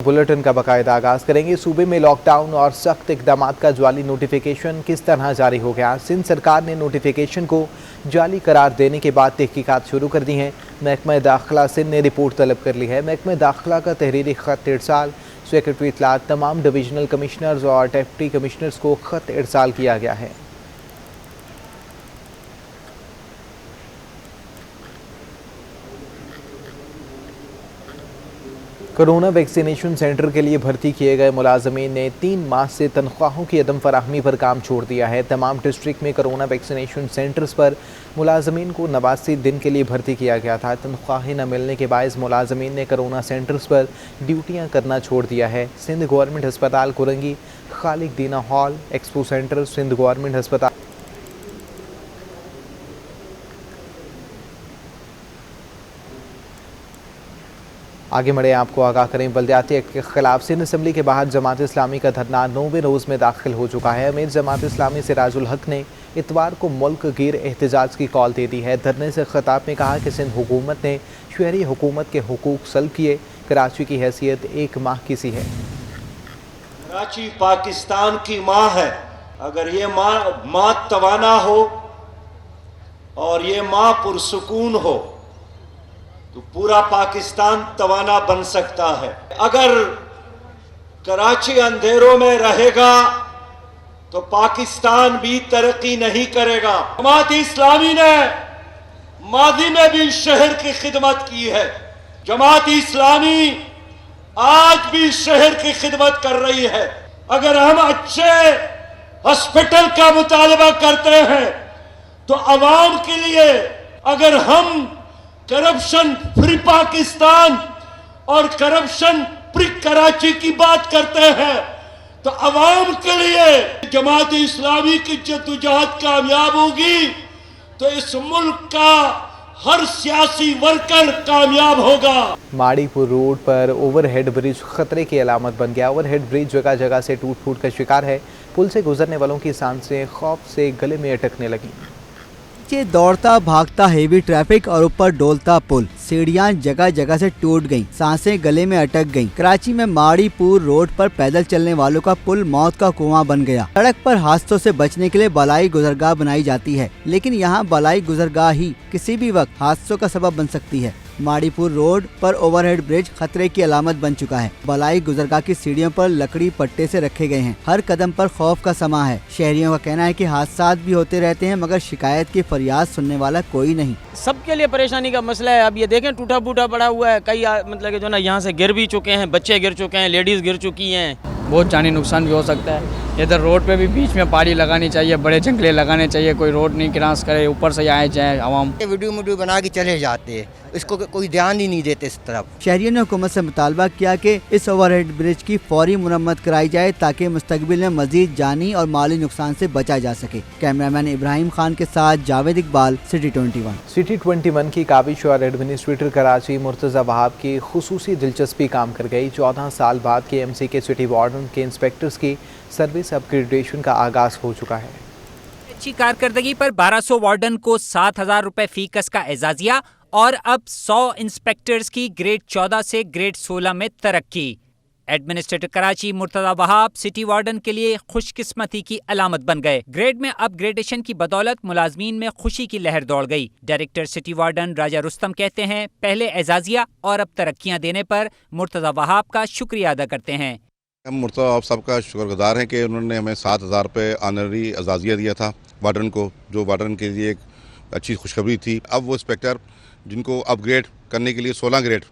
Bulletin का बाकायदा आगाज करेंगे। सूबे में लॉकडाउन और सख्त इकदामात का जाली नोटिफिकेशन किस तरह जारी हो गया। सिंध सरकार ने नोटिफिकेशन को जाली करार देने के बाद तहकीकात शुरू कर दी हैं। महकमा दाखिला सिंध ने रिपोर्ट तलब कर ली है। महकमा दाखिला का तहरीरी खत इरसाल, सेक्रेटरी इत्तलात तमाम डिविजनल कमिश्नर्स और डिप्टी कमिश्नर्स को खत इरसाल किया गया है। कोरोना वैक्सीनेशन सेंटर के लिए भर्ती किए गए मुलाजमीन ने 3 माह से तनख्वाहों की अदम फराहमी पर काम छोड़ दिया है। तमाम डिस्ट्रिक्ट में कोरोना वैक्सीनेशन सेंटर्स पर मुलाजमीन को 89 दिन के लिए भर्ती किया गया था। तनख्वाहें न मिलने के बायस मुलाजमीन ने कोरोना सेंटर्स पर ड्यूटियां करना छोड़ दिया है। सिंध गवर्नमेंट अस्पताल Korangi, Khaliq Dina Hall, Expo Centre, Sindh government अस्पताल आगे बढ़े आपको आगाह करें। बल्दियाती एक्ट के खिलाफ सिंध असम्बली के बाहर जमात इस्लामी का धरना 9वें रोज़ में दाखिल हो चुका है। अमीर जमात इस्लामी सिराजुल हक ने इतवार को मुल्क गिर एहतजाज की कॉल दे दी है। धरने से खिताब में कहा कि सिंध हुकूमत ने शहरी हुकूमत के हुकूक सल्ब किए। कराची की हैसियत 1 माह की सी है। कराची पाकिस्तान की माँ है। अगर ये माँ तवाना हो और ये माँ पुरसुकून हो तो पूरा पाकिस्तान तवाना बन सकता है। अगर कराची अंधेरों में रहेगा तो पाकिस्तान भी तरक्की नहीं करेगा। जमात इस्लामी ने माजी में भी शहर की खिदमत की है। जमात इस्लामी आज भी शहर की खिदमत कर रही है। अगर हम अच्छे हॉस्पिटल का मुतालबा करते हैं तो आवाम के लिए, अगर हम करप्शन फ्री पाकिस्तान और करप्शन फ्री कराची की बात करते हैं तो अवाम के लिए जमात इस्लामी की जद्दोजहद कामयाब होगी तो इस मुल्क का हर सियासी वर्कर कामयाब होगा। माड़ीपुर रोड पर ओवरहेड ब्रिज खतरे की अलामत बन गया। ओवरहेड ब्रिज जगह जगह से टूट फूट का शिकार है। पुल से गुजरने वालों की सांसें खौफ से गले में अटकने लगी। नीचे दौड़ता भागता हेवी ट्रैफिक और ऊपर डोलता पुल, सीढ़ियां जगह जगह से टूट गईं, सांसें गले में अटक गईं। कराची में माड़ीपुर रोड पर पैदल चलने वालों का पुल मौत का कुआं बन गया। सड़क पर हादसों से बचने के लिए बलाई गुजरगाह बनाई जाती है, लेकिन यहाँ बलाई गुजरगाह ही किसी भी वक्त हादसों का सबब बन सकती है। माड़ीपुर रोड पर ओवरहेड ब्रिज खतरे की अलामत बन चुका है। बलाई गुजरगाह की सीढ़ियों पर लकड़ी पट्टे से रखे गए हैं। हर कदम पर खौफ का समा है। शहरियों का कहना है कि हादसा भी होते रहते हैं मगर शिकायत की फरियाद सुनने वाला कोई नहीं। सबके लिए परेशानी का मसला है। अब ये देखें टूटा फूटा पड़ा हुआ है। कई मतलब कि जो ना यहाँ से गिर भी चुके हैं, बच्चे गिर चुके हैं, लेडीज गिर चुकी हैं। बहुत जानी नुकसान भी हो सकता है। इधर रोड पे भी बीच में पारी लगानी चाहिए, बड़े जंगले लगाने चाहिए, कोई रोड नहीं क्रॉस करे, ऊपर से आए जाए आवाम। वीडियो बना के चले जाते हैं, इसको कोई ध्यान ही नहीं देते इस तरफ। शहरियों ने हुकूमत से मुतालबा किया कि इस ओवरहेड ब्रिज की फौरी मुरम्मत कराई जाए ताकि मुस्तकबिल में मजीद जानी और माली नुकसान से बचा जा सके। कैमरामैन इब्राहिम खान के साथ जावेद इकबाल, सिटी 21। सिटी 21 की काबिश और एडमिनिस्ट्रेटर कराची मुर्तज़ा वहाब की खुसूसी दिलचस्पी काम कर गई। 14 साल बाद KMC के सिटी वार्डन के इंस्पेक्टर्स की सर्विस अपग्रेडेशन का आगाज हो चुका है। अच्छी कारकर्दगी पर 1200 वार्डन को 7,000 रुपए फीकस का एजाजिया और अब 100 इंस्पेक्टर्स की ग्रेड 14 से ग्रेड 16 में तरक्की। Administrator Karachi Murtaza Wahab city warden के लिए खुशकिस्मती की अलामत बन गए। ग्रेड में अपग्रेडेशन की बदौलत मुलाजमीन में खुशी की लहर दौड़ गई। डायरेक्टर सिटी वार्डन राजा रुस्तम कहते हैं, पहले एजाजिया और अब तरक्कियां देने पर मुर्तज़ा वहाब का शुक्रिया अदा करते हैं। हम मुर्तज़ा वहाब साहब का शुक्रगुजार हैं कि उन्होंने हमें 7,000 रुपये ऑनरी एजाजिया दिया था वार्डन को, जो वार्डन के लिए एक अच्छी खुशखबरी थी। अब वो इंस्पेक्टर जिनको अपग्रेड करने के लिए 16 ग्रेड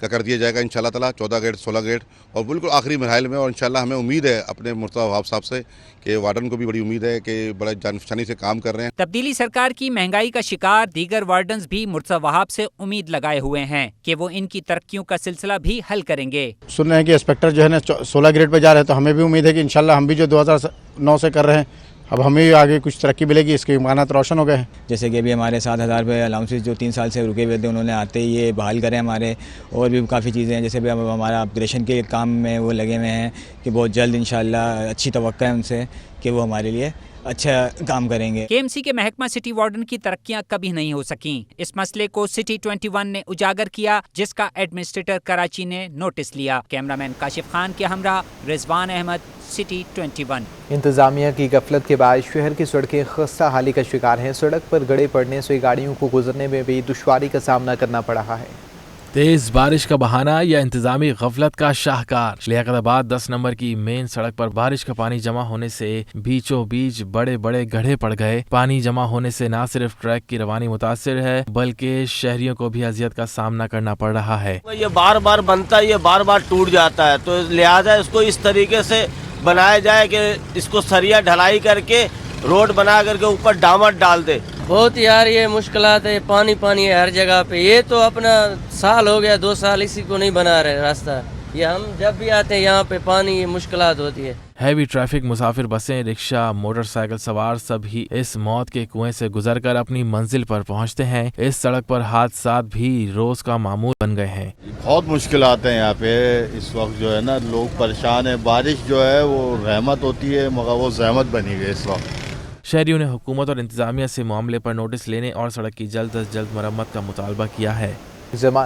का कर दिया जाएगा इंशाल्लाह ताला, 14 ग्रेड 16 ग्रेड और बिल्कुल आखिरी मरहल में। और इंशाल्लाह हमें उम्मीद है अपने मुर्तज़ा वहाब साहब से कि वार्डन को भी बड़ी उम्मीद है कि बड़ा जानफशानी से काम कर रहे हैं। तब्दीली सरकार की महंगाई का शिकार दीगर वार्डन्स भी मुर्तज़ा वहाब से उम्मीद लगाए हुए हैं कि वो इनकी तरक्कियों का सिलसिला भी हल करेंगे। सुन रहे हैं कि इंस्पेक्टर जो है ना 16 ग्रेड पे जा रहे हैं, तो हमें भी उम्मीद है कि इंशाल्लाह हम भी जो 2009 से कर रहे हैं अब हमें आगे कुछ तरक्की मिलेगी, इसके इम्कानात रोशन हो गए हैं। जैसे कि अभी हमारे 7,000 रुपये अलाउंसेस जो 3 साल से रुके हुए थे उन्होंने आते ही ये बहाल करें हमारे। और भी काफ़ी चीज़ें हैं, जैसे भी हमारा अपग्रेडेशन के काम में वो लगे हुए हैं कि बहुत जल्द इंशाल्लाह अच्छी तवक्को है उनसे कि वो हमारे लिए अच्छा काम करेंगे। केएमसी के महकमा सिटी वार्डन की तरक्कियां कभी नहीं हो सकीं। इस मसले को सिटी 21 ने उजागर किया, जिसका एडमिनिस्ट्रेटर कराची ने नोटिस लिया। कैमरामैन काशिफ खान के हमरा रिजवान अहमद, सिटी 21। इंतजामिया की गफलत के बाद शहर की सड़कें खस्ता हाली का शिकार हैं। सड़क पर गड्ढे पड़ने से गाड़ियों को गुजरने में भी दुश्वारी का सामना करना पड़ रहा है। तेज बारिश का बहाना या इंतजामी गफलत का शाहकार। लियाकताबाद 10 नंबर की मेन सड़क पर बारिश का पानी जमा होने से बीचों बीच बड़े बड़े गड्ढे पड़ गए। पानी जमा होने से न सिर्फ ट्रक की रवानी मुतासिर है, बल्कि शहरियों को भी अजियत का सामना करना पड़ रहा है। ये बार बार बनता है, ये बार बार टूट जाता है, तो लिहाजा इसको इस तरीके से बनाया जाए कि इसको सरिया ढलाई करके रोड बना करके ऊपर डामर डाल दे। बहुत यार ये मुश्किलात है, पानी पानी है हर जगह पे। ये तो अपना साल हो गया, 2 साल इसी को नहीं बना रहे रास्ता। ये हम जब भी आते हैं यहाँ पे पानी ये मुश्किलात होती है। हैवी ट्रैफिक, मुसाफिर बसें, रिक्शा, मोटरसाइकिल सवार सभी इस मौत के कुएं से गुजरकर अपनी मंजिल पर पहुंचते हैं। इस सड़क पर हादसात भी रोज का मामूल बन गए हैं। बहुत मुश्किलात हैं यहाँ पे इस वक्त, जो है ना लोग परेशान है। बारिश जो है वो रहमत होती है, मगर वो ज़हमत बनी गई इस वक्त। शहरियों ने हुकूमत और इंतजामिया से मामले पर नोटिस लेने और सड़क की जल्द अज जल्द मरम्मत का मुतालबा किया है।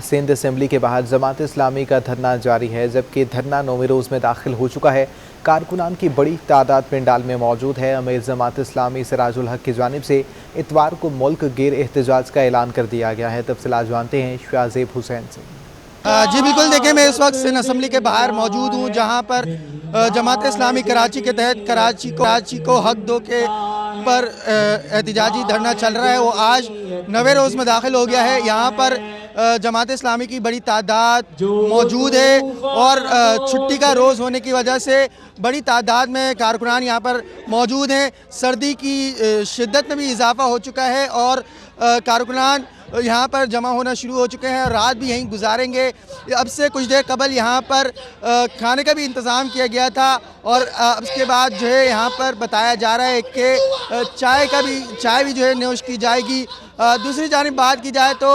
सिंध असेंबली के बाहर जमात इस्लामी का धरना जारी है, जबकि धरना 9वें रोज़ में दाखिल हो चुका है। कारकुनान की बड़ी तादाद पंडाल में मौजूद है। अमीर जमात इस्लामी सिराजुल हक की जानिब से इतवार को मुल्क गिर एहतजाज का ऐलान कर दिया गया है। तफसीलात जानते हैं शाहजेब हुसैन से। जी बिल्कुल, देखिए मैं इस वक्त सिंध असेंबली के बाहर मौजूद हूँ, जहाँ पर जमात इस्लामी कराची के तहत कराची को हक दो के पर एहतजाजी धरना चल रहा है। वो आज 9वें रोज़ में दाखिल हो गया है। यहाँ पर जमात इस्लामी की बड़ी तादाद मौजूद है और छुट्टी का रोज़ होने की वजह से बड़ी तादाद में कारकुनान यहाँ पर मौजूद हैं। सर्दी की शिद्दत में भी इजाफा हो चुका है और कारकुनान यहाँ पर जमा होना शुरू हो चुके हैं। रात भी यहीं गुजारेंगे। अब से कुछ देर कबल यहाँ पर खाने का भी इंतज़ाम किया गया था और उसके बाद जो है यहाँ पर बताया जा रहा है कि चाय भी जो है नोश की जाएगी। दूसरी जानिब बात की जाए तो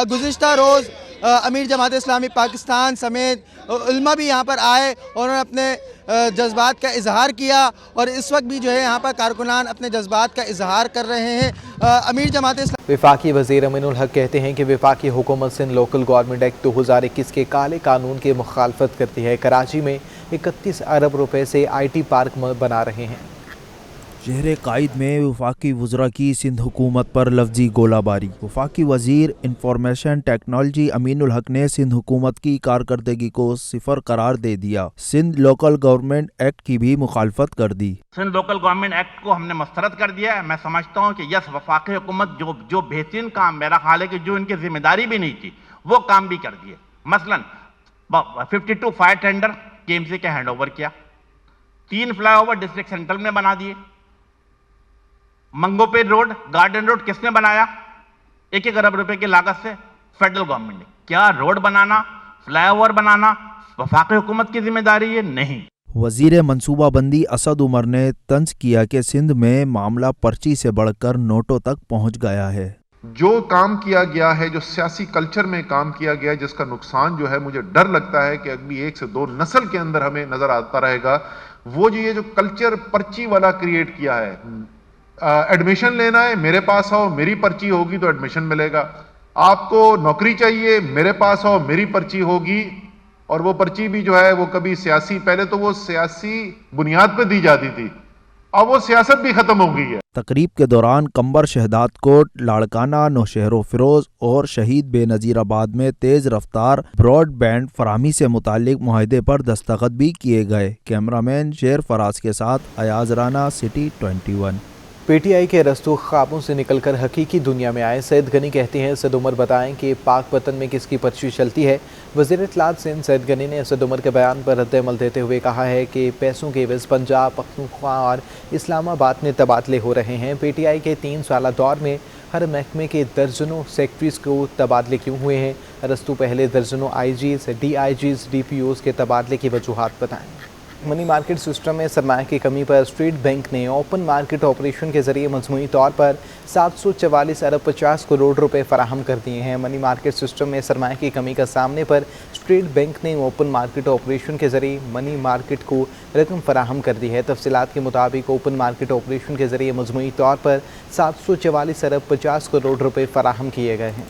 गुज़िश्ता रोज़ अमीर जमात इस्लामी पाकिस्तान समेत उल्मा भी यहाँ पर आए और उन्होंने अपने जज्बात का इजहार किया और इस वक्त भी जो है यहाँ पर कारकुनान अपने जज्बात का इजहार कर रहे हैं। अमीर जमात इस्लामी वफाकी वज़ीर अमीनुल हक कहते हैं कि वफाकी हुकूमत सिंध लोकल गवर्नमेंट एक्ट 2021 के काले कानून की मुखालफत करती है। कराची में 31 अरब रुपए से IT पार्क बना रहे हैं। शहर कायद में वफाकी वज़रा की सिंध हुकूमत पर लफ्जी गोलाबारी। वफाकी वज़ीर इंफॉर्मेशन टेक्नोलॉजी अमीनुल हक ने सिंध हुकूमत की कारकर्दगी को सिफर करार दे दिया। सिंध लोकल गवर्नमेंट एक्ट की भी मुखालफत कर दी। सिंध लोकल गवर्नमेंट एक्ट को हमने मुस्तरद कर दिया है। मैं समझता हूँ कि यस, वफाकी हुकूमत जो बेहतरीन काम, मेरा ख्याल है कि जो इनकी जिम्मेदारी भी नहीं थी वो काम भी कर दिए। मसलन 52 फायर टेंडर KMC के हैंड ओवर किया, 3 फ्लाईओवर डिस्ट्रिक्ट सेंट्रल में बना दिए। मंगोपे रोड, गार्डन रोड किसने बनाया? 1-1 अरब रुपए की लागत से फेडरल गवर्नमेंट ने। क्या रोड बनाना, फ्लाईओवर बनाना वफाकी हुकूमत की जिम्मेदारी है? नहीं। वजीर मनसूबाबंदी असद उमर ने तंज किया कि सिंध में मामला पर्ची से बढ़कर नोटों तक पहुंच गया है। जो काम किया गया है, जो सियासी कल्चर में काम किया गया है, जिसका नुकसान जो है मुझे डर लगता है कि अगली 1 से 2 नस्ल के अंदर हमें नजर आता रहेगा। वो जो ये जो कल्चर पर्ची वाला क्रिएट किया है, एडमिशन लेना है, मेरे पास आओ, मेरी पर्ची होगी तो एडमिशन मिलेगा। आपको नौकरी चाहिए, मेरे पास आओ, मेरी पर्ची होगी। और वो पर्ची भी जो है वो कभी सियासी, पहले तो वो सियासी बुनियाद पे दी जाती थी, अब वो सियासत भी खत्म हो गई है। तकरीब के दौरान कंबर शहदाद कोट, लाड़काना, नौशहरो फिरोज और शहीद बेनजीराबाद में तेज रफ्तार ब्रॉडबैंड फराहमी से मुतालिक मुआहदे पर दस्तखत भी किए गए। कैमरामैन शेर फराज के साथ अयाज राना, सिटी 21। PTI के रस्तों ख्वाबों से निकलकर हकीकी दुनिया में आए सैयद गनी कहते हैं असद उमर बताएं कि पाक वतन में किसकी पर्ची चलती है। वज़ीर इत्तलात सिंध सैयद गनी ने असद उमर के बयान पर रद्द-ए-अमल देते हुए कहा है कि पैसों के एवज़ पंजाब, पख्तूनख्वा और इस्लामाबाद में तबादले हो रहे हैं। PTI के 3 साला दौर में हर महकमे के दर्जनों सेक्रेटरीज़ को तबादले क्यों हुए हैं? रस्तों पहले दर्जनों IGs, DIGs, DPOs के तबादले की वजूहात बताएँ। मनी मार्केट सिस्टम में सरमाया की कमी पर स्टेट बैंक ने ओपन मार्केट ऑपरेशन के जरिए मजमूई तौर पर 744 अरब 50 करोड़ रुपए फराहम कर दिए हैं। मनी मार्केट सिस्टम में सरमाया की कमी का सामने पर स्टेट बैंक ने ओपन मार्केट ऑपरेशन के जरिए मनी मार्केट को रकम फराहम कर दी है। तफसीलात के मुताबिक ओपन मार्केट ऑपरेशन के जरिए मजमूई तौर पर 744 अरब 50 करोड़ रुपए फराहम किए गए हैं।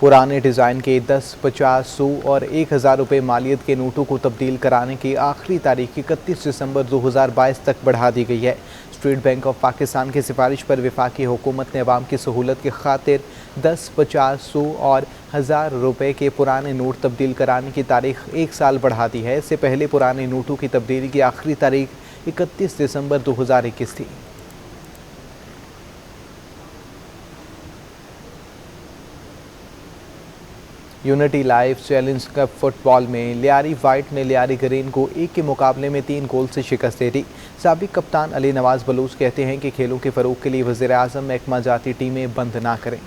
पुराने डिज़ाइन के 10, 50, 100 और 1000 रुपये मालियत के नोटों को तब्दील कराने की आखिरी तारीख 31 दिसंबर 2022 तक बढ़ा दी गई है। स्टेट बैंक ऑफ पाकिस्तान की सिफारिश पर वफाकी हुकूमत ने अवाम की सहूलत की खातिर 10, 50, 100 और 1000 रुपये के पुराने नोट तब्दील कराने की तारीख 1 साल बढ़ा दी है। इससे पहले पुराने नोटों की तब्दीली की आखिरी तारीख 31 दिसंबर 2021 थी। Unity life challenge cup football में लियारी वाइट ने लियारी ग्रीन को 1 के मुकाबले में 3 गोल से शिकस्त दे दी। साबिक कप्तान अली नवाज बलूच कहते हैं कि खेलों के फरोग के लिए वज़ीर-ए-आज़म महकमा जाती टीमें बंद ना करें।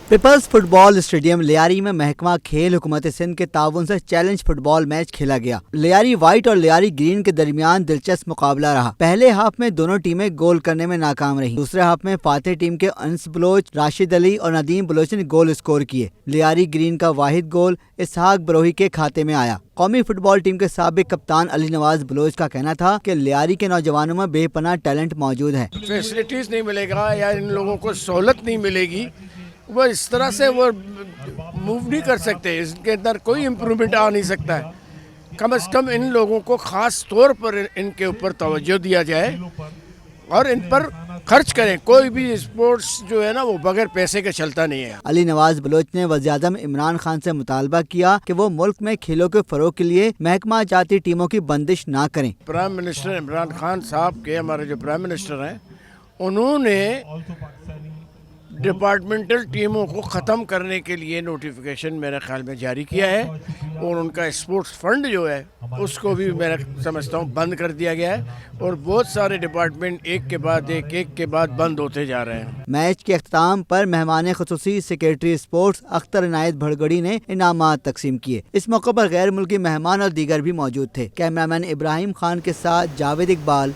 पीपल्स फुटबॉल स्टेडियम लियारी में महकमा खेल हुकूमत सिंध के ताउन से चैलेंज फुटबॉल मैच खेला गया। लियारी वाइट और लियारी ग्रीन के दरमियान दिलचस्प मुकाबला रहा। पहले हाफ में दोनों टीमें गोल करने में नाकाम रही। दूसरे हाफ में फातेह टीम के अनस बलोच, राशिद अली और नदीम बलोच ने गोल स्कोर किए। लियारी ग्रीन का वाहिद गोल इसहाक बरोही के खाते में आया। कौमी फुटबॉल टीम के साबिक कप्तान अली नवाज बलोच का कहना था कि लियारी के नौजवानों में बेपनाह टैलेंट मौजूद है। फैसिलिटीज नहीं मिलेगा या इन लोगों को सहूलत नहीं मिलेगी, वो इस तरह से वो मूव नहीं कर सकते, इसके अंदर कोई इम्प्रूवमेंट आ नहीं सकता है। कम से कम इन लोगों को ख़ास तौर पर इनके ऊपर तवज्जो दिया जाए और इन पर खर्च करें। कोई भी स्पोर्ट्स जो है ना वो बगैर पैसे के चलता नहीं है। अली नवाज बलोच ने वज़ीर-ए-आज़म इमरान खान से मुतालबा किया कि वो मुल्क में खेलों के फरोग के लिए महकमा जाती टीमों की बंदिश ना करें। प्राइम मिनिस्टर इमरान खान साहब के, हमारे जो प्राइम मिनिस्टर हैं, उन्होंने डिपार्टमेंटल टीमों को ख़त्म करने के लिए नोटिफिकेशन मेरे ख्याल में जारी किया है और उनका स्पोर्ट्स फंड जो है उसको भी मैं समझता हूँ बंद कर दिया गया है और बहुत सारे डिपार्टमेंट एक के बाद बंद होते जा रहे हैं। मैच के अख्ताम पर मेहमान खुसूसी सेक्रेटरी स्पोर्ट्स अख्तर इनायत भड़गड़ी ने इनामात तकसीम किए। इस मौके पर गैर मुल्की मेहमान और दीगर भी मौजूद थे। कैमरामैन इब्राहिम खान के साथ जावेद इकबाल,